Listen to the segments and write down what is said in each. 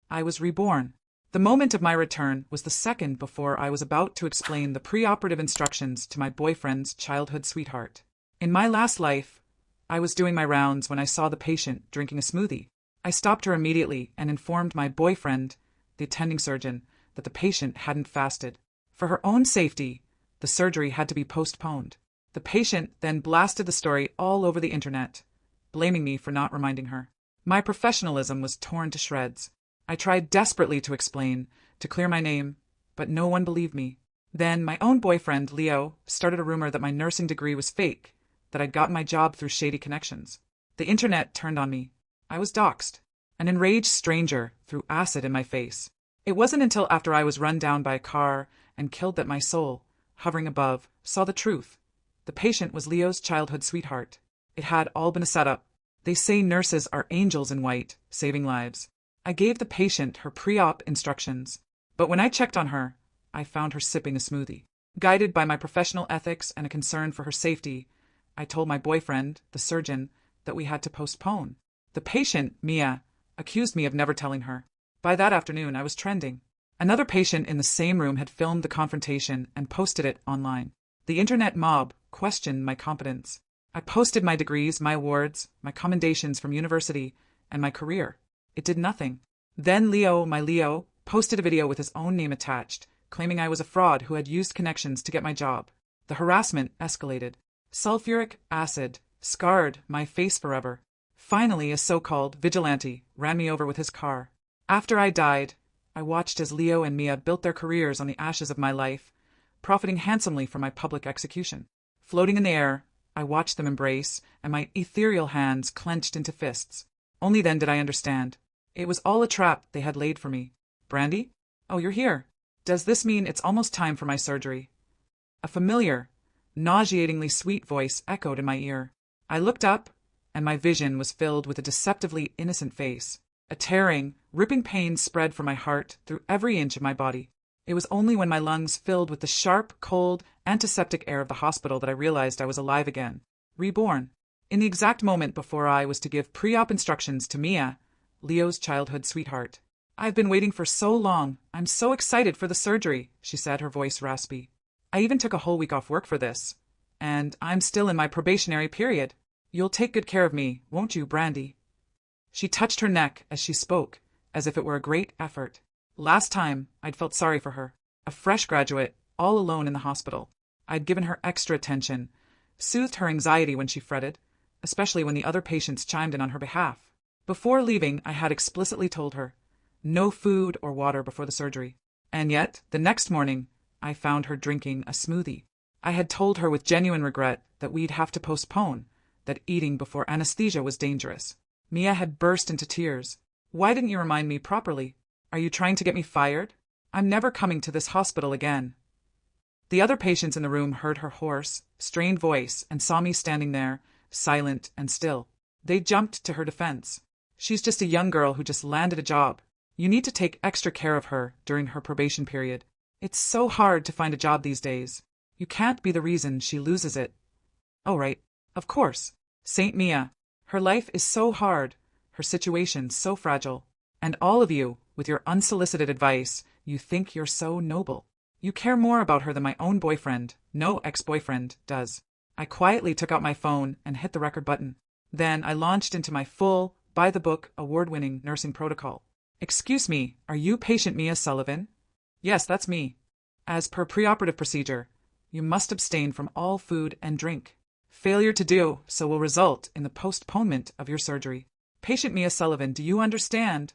I was reborn. The moment of my return was the second before I was about to explain the preoperative instructions to my boyfriend's childhood sweetheart. In my last life, I was doing my rounds when I saw the patient drinking a smoothie. I stopped her immediately and informed my boyfriend, the attending surgeon, that the patient hadn't fasted. For her own safety, the surgery had to be postponed. The patient then blasted the story all over the internet, blaming me for not reminding her. My professionalism was torn to shreds. I tried desperately to explain, to clear my name, but no one believed me. Then my own boyfriend, Leo, started a rumor that my nursing degree was fake, that I'd gotten my job through shady connections. The internet turned on me. I was doxxed. An enraged stranger threw acid in my face. It wasn't until after I was run down by a car and killed that my soul, hovering above, saw the truth. The patient was Leo's childhood sweetheart. It had all been a setup. They say nurses are angels in white, saving lives. I gave the patient her pre-op instructions, but when I checked on her, I found her sipping a smoothie. Guided by my professional ethics and a concern for her safety, I told my boyfriend, the surgeon, that we had to postpone. The patient, Mia, accused me of never telling her. By that afternoon, I was trending. Another patient in the same room had filmed the confrontation and posted it online. The internet mob questioned my competence. I posted my degrees, my awards, my commendations from university, and my career. It did nothing. Then my Leo, posted a video with his own name attached, claiming I was a fraud who had used connections to get my job. The harassment escalated. Sulfuric acid scarred my face forever. Finally, a so-called vigilante ran me over with his car. After I died, I watched as Leo and Mia built their careers on the ashes of my life, profiting handsomely from my public execution. Floating in the air, I watched them embrace, and my ethereal hands clenched into fists. Only then did I understand. It was all a trap they had laid for me. Brandy? Oh, you're here. Does this mean it's almost time for my surgery? A familiar, nauseatingly sweet voice echoed in my ear. I looked up, and my vision was filled with a deceptively innocent face. A tearing, ripping pain spread from my heart through every inch of my body. It was only when my lungs filled with the sharp, cold, antiseptic air of the hospital that I realized I was alive again. Reborn. In the exact moment before I was to give pre-op instructions to Mia, Leo's childhood sweetheart. I've been waiting for so long. I'm so excited for the surgery, she said, her voice raspy. I even took a whole week off work for this. And I'm still in my probationary period. You'll take good care of me, won't you, Brandy? She touched her neck as she spoke, as if it were a great effort. Last time, I'd felt sorry for her. A fresh graduate, all alone in the hospital. I'd given her extra attention, soothed her anxiety when she fretted, especially when the other patients chimed in on her behalf. Before leaving, I had explicitly told her, no food or water before the surgery. And yet, the next morning, I found her drinking a smoothie. I had told her with genuine regret that we'd have to postpone, that eating before anesthesia was dangerous. Mia had burst into tears. Why didn't you remind me properly? Are you trying to get me fired? I'm never coming to this hospital again. The other patients in the room heard her hoarse, strained voice and saw me standing there, silent and still. They jumped to her defense. She's just a young girl who just landed a job. You need to take extra care of her during her probation period. It's so hard to find a job these days. You can't be the reason she loses it. Oh, right. Of course. Saint Mia. Her life is so hard, her situation so fragile. And all of you, with your unsolicited advice, you think you're so noble. You care more about her than my own boyfriend, no ex-boyfriend, does. I quietly took out my phone and hit the record button. Then I launched into my full, by-the-book, award-winning nursing protocol. Excuse me, are you patient Mia Sullivan? Yes, that's me. As per preoperative procedure, you must abstain from all food and drink. Failure to do so will result in the postponement of your surgery. Patient Mia Sullivan, do you understand?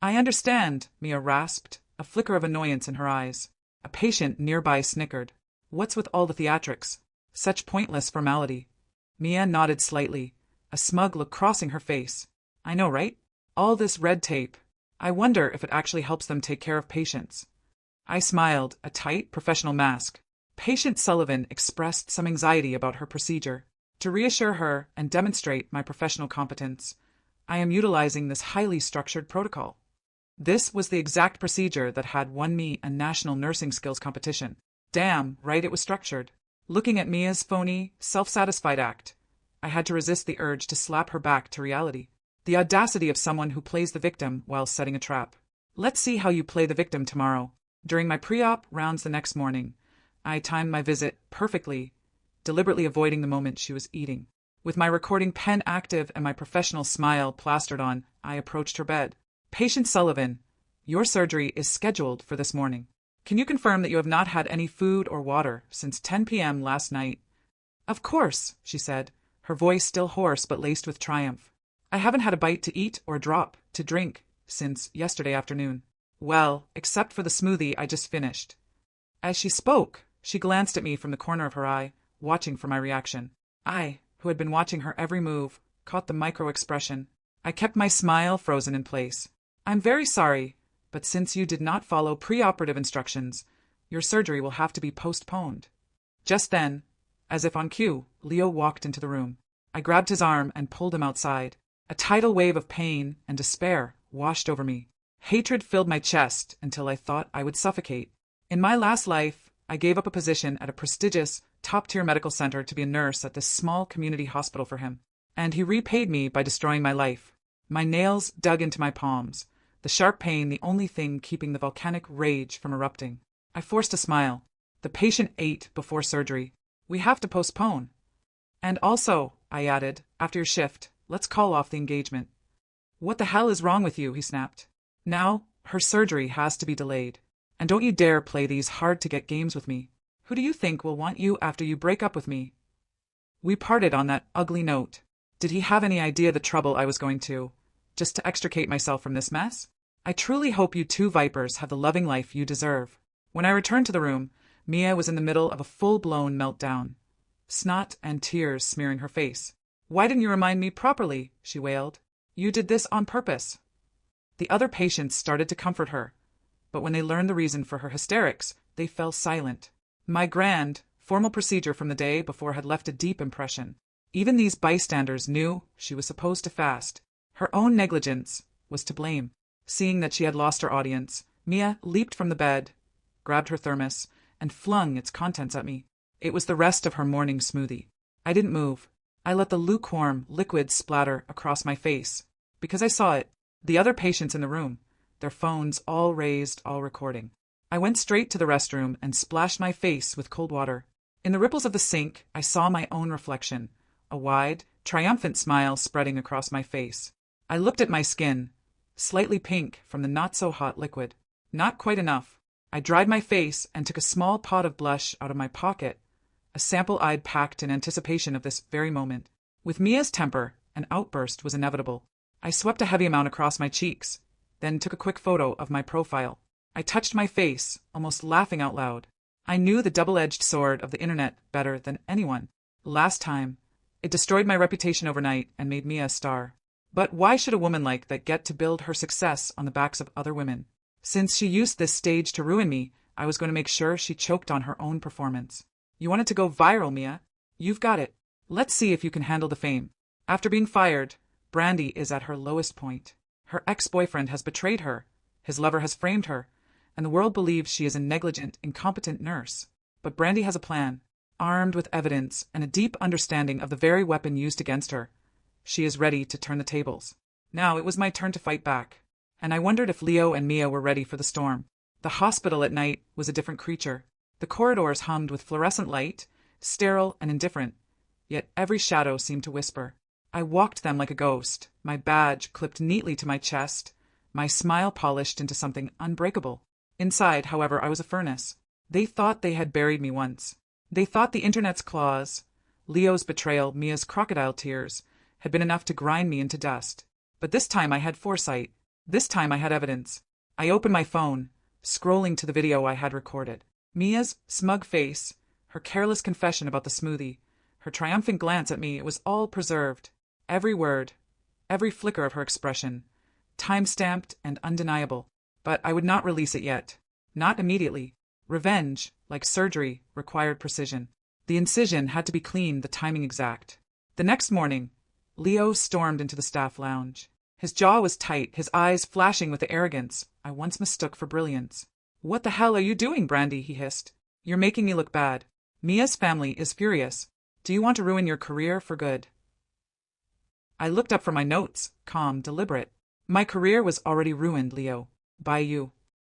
I understand, Mia rasped, a flicker of annoyance in her eyes. A patient nearby snickered. What's with all the theatrics? Such pointless formality. Mia nodded slightly, a smug look crossing her face. I know, right? All this red tape. I wonder if it actually helps them take care of patients. I smiled, a tight, professional mask. Patient Sullivan expressed some anxiety about her procedure. To reassure her and demonstrate my professional competence, I am utilizing this highly structured protocol. This was the exact procedure that had won me a national nursing skills competition. Damn right it was structured. Looking at Mia's phony, self-satisfied act, I had to resist the urge to slap her back to reality. The audacity of someone who plays the victim while setting a trap. Let's see how you play the victim tomorrow. During my pre-op rounds the next morning, I timed my visit perfectly, deliberately avoiding the moment she was eating. With my recording pen active and my professional smile plastered on, I approached her bed. Patient Sullivan, your surgery is scheduled for this morning. Can you confirm that you have not had any food or water since 10 p.m. last night? Of course, she said, her voice still hoarse but laced with triumph. I haven't had a bite to eat or a drop to drink since yesterday afternoon. Well, except for the smoothie I just finished. As she spoke, she glanced at me from the corner of her eye, watching for my reaction. I, who had been watching her every move, caught the micro-expression. I kept my smile frozen in place. I'm very sorry, but since you did not follow pre-operative instructions, your surgery will have to be postponed. Just then, as if on cue, Leo walked into the room. I grabbed his arm and pulled him outside. A tidal wave of pain and despair washed over me. Hatred filled my chest until I thought I would suffocate. In my last life, I gave up a position at a prestigious, top-tier medical center to be a nurse at this small community hospital for him. And he repaid me by destroying my life. My nails dug into my palms, the sharp pain the only thing keeping the volcanic rage from erupting. I forced a smile. The patient ate before surgery. We have to postpone. And also, I added, after your shift, let's call off the engagement. What the hell is wrong with you? He snapped. Now, her surgery has to be delayed. And don't you dare play these hard-to-get games with me. Who do you think will want you after you break up with me? We parted on that ugly note. Did he have any idea the trouble I was going to, just to extricate myself from this mess? I truly hope you two vipers have the loving life you deserve. When I returned to the room, Mia was in the middle of a full-blown meltdown. Snot and tears smearing her face. Why didn't you remind me properly? She wailed. You did this on purpose. The other patients started to comfort her, but when they learned the reason for her hysterics, they fell silent. My grand, formal procedure from the day before had left a deep impression. Even these bystanders knew she was supposed to fast. Her own negligence was to blame. Seeing that she had lost her audience, Mia leaped from the bed, grabbed her thermos, and flung its contents at me. It was the rest of her morning smoothie. I didn't move. I let the lukewarm liquid splatter across my face. Because I saw it, the other patients in the room, their phones all raised, all recording. I went straight to the restroom and splashed my face with cold water. In the ripples of the sink, I saw my own reflection, a wide, triumphant smile spreading across my face. I looked at my skin, slightly pink from the not-so-hot liquid. Not quite enough. I dried my face and took a small pot of blush out of my pocket, a sample I'd packed in anticipation of this very moment. With Mia's temper, an outburst was inevitable. I swept a heavy amount across my cheeks, then took a quick photo of my profile. I touched my face, almost laughing out loud. I knew the double-edged sword of the internet better than anyone. Last time, it destroyed my reputation overnight and made Mia a star. But why should a woman like that get to build her success on the backs of other women? Since she used this stage to ruin me, I was going to make sure she choked on her own performance. You wanted to go viral, Mia? You've got it. Let's see if you can handle the fame. After being fired, Brandy is at her lowest point. Her ex-boyfriend has betrayed her, his lover has framed her, and the world believes she is a negligent, incompetent nurse. But Brandy has a plan. Armed with evidence and a deep understanding of the very weapon used against her, she is ready to turn the tables. Now it was my turn to fight back, and I wondered if Leo and Mia were ready for the storm. The hospital at night was a different creature. The corridors hummed with fluorescent light, sterile and indifferent, yet every shadow seemed to whisper. I walked them like a ghost, my badge clipped neatly to my chest, my smile polished into something unbreakable. Inside, however, I was a furnace. They thought they had buried me once. They thought the internet's claws, Leo's betrayal, Mia's crocodile tears, had been enough to grind me into dust. But this time I had foresight. This time I had evidence. I opened my phone, scrolling to the video I had recorded. Mia's smug face, her careless confession about the smoothie, her triumphant glance at me, it was all preserved. Every word, every flicker of her expression, time-stamped and undeniable. But I would not release it yet. Not immediately. Revenge, like surgery, required precision. The incision had to be clean, the timing exact. The next morning, Leo stormed into the staff lounge. His jaw was tight, his eyes flashing with the arrogance I once mistook for brilliance. What the hell are you doing, Brandy? He hissed. You're making me look bad. Mia's family is furious. Do you want to ruin your career for good? I looked up from my notes, calm, deliberate. My career was already ruined, Leo. By you.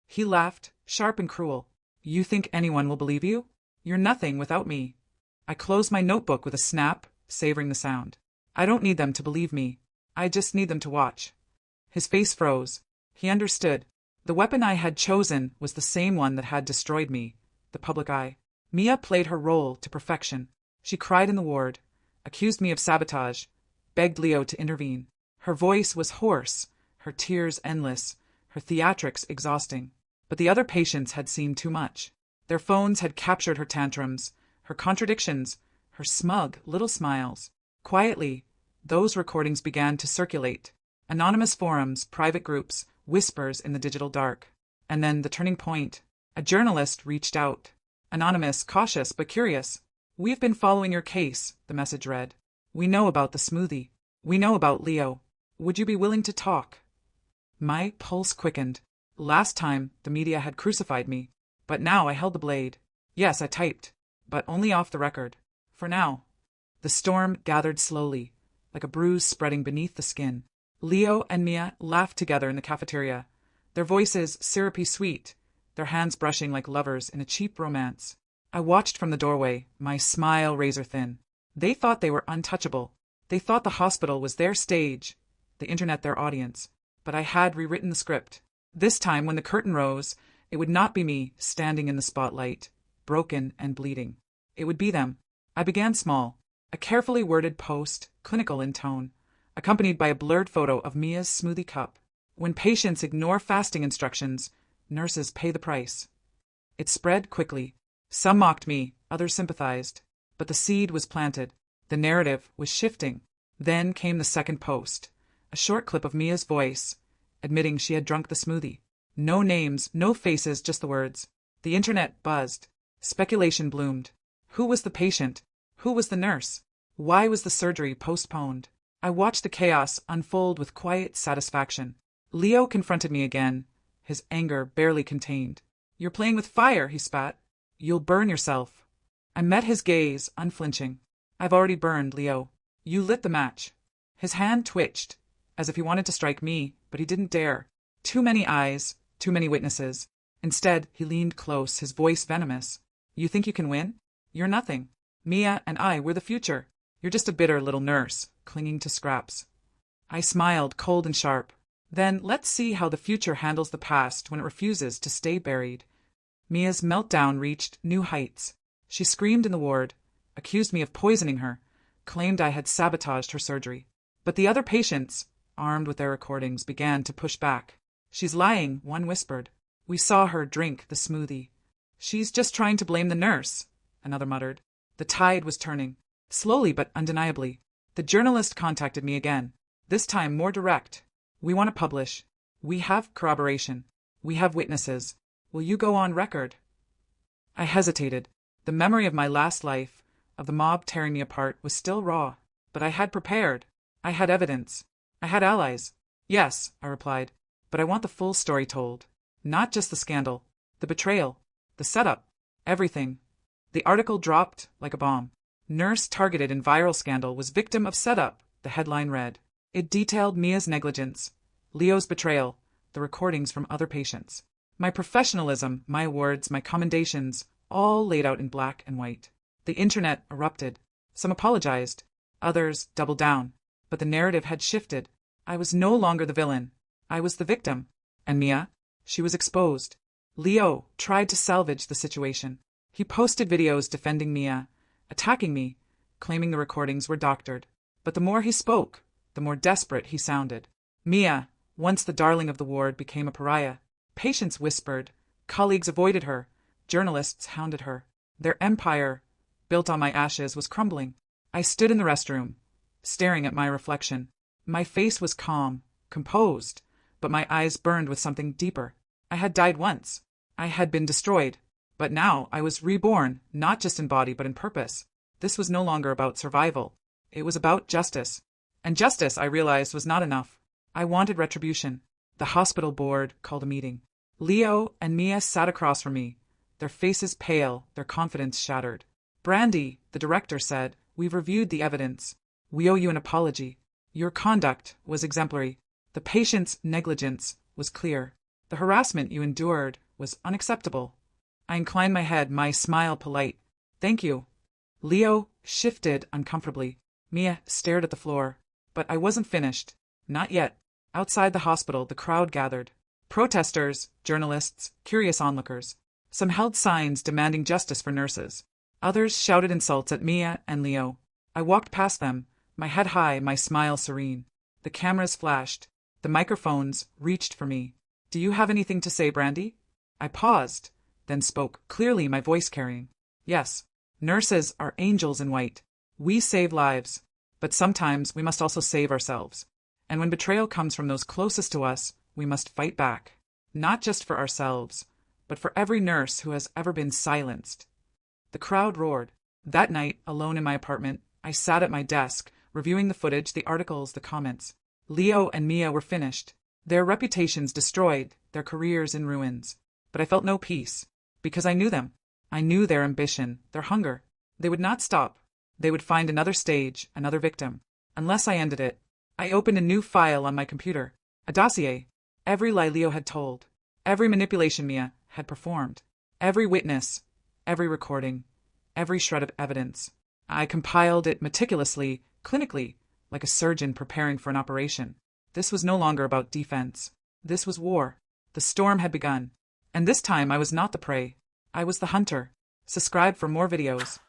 He laughed, sharp and cruel. You think anyone will believe you? You're nothing without me. I closed my notebook with a snap, savoring the sound. I don't need them to believe me. I just need them to watch. His face froze. He understood. The weapon I had chosen was the same one that had destroyed me, the public eye. Mia played her role to perfection. She cried in the ward, accused me of sabotage, begged Leo to intervene. Her voice was hoarse, her tears endless, her theatrics exhausting. But the other patients had seen too much. Their phones had captured her tantrums, her contradictions, her smug little smiles. Quietly, those recordings began to circulate. Anonymous forums, private groups, whispers in the digital dark. And then the turning point. A journalist reached out. Anonymous, cautious but curious. We've been following your case, the message read. We know about the smoothie. We know about Leo. Would you be willing to talk? My pulse quickened. Last time, the media had crucified me. But now I held the blade. Yes, I typed. But only off the record. For now. The storm gathered slowly, like a bruise spreading beneath the skin. Leo and Mia laughed together in the cafeteria, their voices syrupy sweet, their hands brushing like lovers in a cheap romance. I watched from the doorway, my smile razor thin. They thought they were untouchable. They thought the hospital was their stage, the internet their audience. But I had rewritten the script. This time, when the curtain rose, it would not be me standing in the spotlight, broken and bleeding. It would be them. I began small. A carefully worded post, clinical in tone, accompanied by a blurred photo of Mia's smoothie cup. When patients ignore fasting instructions, nurses pay the price. It spread quickly. Some mocked me, others sympathized. But the seed was planted. The narrative was shifting. Then came the second post, a short clip of Mia's voice, admitting she had drunk the smoothie. No names, no faces, just the words. The internet buzzed. Speculation bloomed. Who was the patient? Who was the nurse? Why was the surgery postponed? I watched the chaos unfold with quiet satisfaction. Leo confronted me again, his anger barely contained. You're playing with fire, he spat. You'll burn yourself. I met his gaze, unflinching. I've already burned, Leo. You lit the match. His hand twitched, as if he wanted to strike me, but he didn't dare. Too many eyes, too many witnesses. Instead, he leaned close, his voice venomous. You think you can win? You're nothing. Mia and I, we're the future. You're just a bitter little nurse, clinging to scraps. I smiled, cold and sharp. Then let's see how the future handles the past when it refuses to stay buried. Mia's meltdown reached new heights. She screamed in the ward, accused me of poisoning her, claimed I had sabotaged her surgery. But the other patients, armed with their recordings, began to push back. She's lying, one whispered. We saw her drink the smoothie. She's just trying to blame the nurse, another muttered. The tide was turning. Slowly but undeniably. The journalist contacted me again, this time more direct. We want to publish. We have corroboration. We have witnesses. Will you go on record? I hesitated. The memory of my last life, of the mob tearing me apart, was still raw. But I had prepared. I had evidence. I had allies. Yes, I replied. But I want the full story told. Not just the scandal. The betrayal. The setup. Everything. The article dropped like a bomb. Nurse targeted in viral scandal was victim of setup, the headline read. It detailed Mia's negligence, Leo's betrayal, the recordings from other patients. My professionalism, my awards, my commendations, all laid out in black and white. The internet erupted. Some apologized. Others doubled down. But the narrative had shifted. I was no longer the villain. I was the victim. And Mia? She was exposed. Leo tried to salvage the situation. He posted videos defending Mia, attacking me, claiming the recordings were doctored. But the more he spoke, the more desperate he sounded. Mia, once the darling of the ward, became a pariah. Patients whispered. Colleagues avoided her. Journalists hounded her. Their empire, built on my ashes, was crumbling. I stood in the restroom, staring at my reflection. My face was calm, composed, but my eyes burned with something deeper. I had died once. I had been destroyed. But now I was reborn, not just in body but in purpose. This was no longer about survival. It was about justice. And justice, I realized, was not enough. I wanted retribution. The hospital board called a meeting. Leo and Mia sat across from me, their faces pale, their confidence shattered. Brandy, the director, said, "We've reviewed the evidence. We owe you an apology. Your conduct was exemplary. The patient's negligence was clear. The harassment you endured was unacceptable. I inclined my head, my smile polite. Thank you. Leo shifted uncomfortably. Mia stared at the floor. But I wasn't finished. Not yet. Outside the hospital, the crowd gathered. Protesters, journalists, curious onlookers. Some held signs demanding justice for nurses. Others shouted insults at Mia and Leo. I walked past them, my head high, my smile serene. The cameras flashed. The microphones reached for me. Do you have anything to say, Brandy? I paused, then spoke, clearly my voice carrying. Yes, nurses are angels in white. We save lives. But sometimes we must also save ourselves. And when betrayal comes from those closest to us, we must fight back. Not just for ourselves, but for every nurse who has ever been silenced. The crowd roared. That night, alone in my apartment, I sat at my desk, reviewing the footage, the articles, the comments. Leo and Mia were finished. Their reputations destroyed, their careers in ruins. But I felt no peace, because I knew them. I knew their ambition, their hunger. They would not stop. They would find another stage, another victim. Unless I ended it. I opened a new file on my computer. A dossier. Every lie Leo had told. Every manipulation Mia had performed. Every witness. Every recording. Every shred of evidence. I compiled it meticulously, clinically, like a surgeon preparing for an operation. This was no longer about defense. This was war. The storm had begun. And this time I was not the prey. I was the hunter. Subscribe for more videos.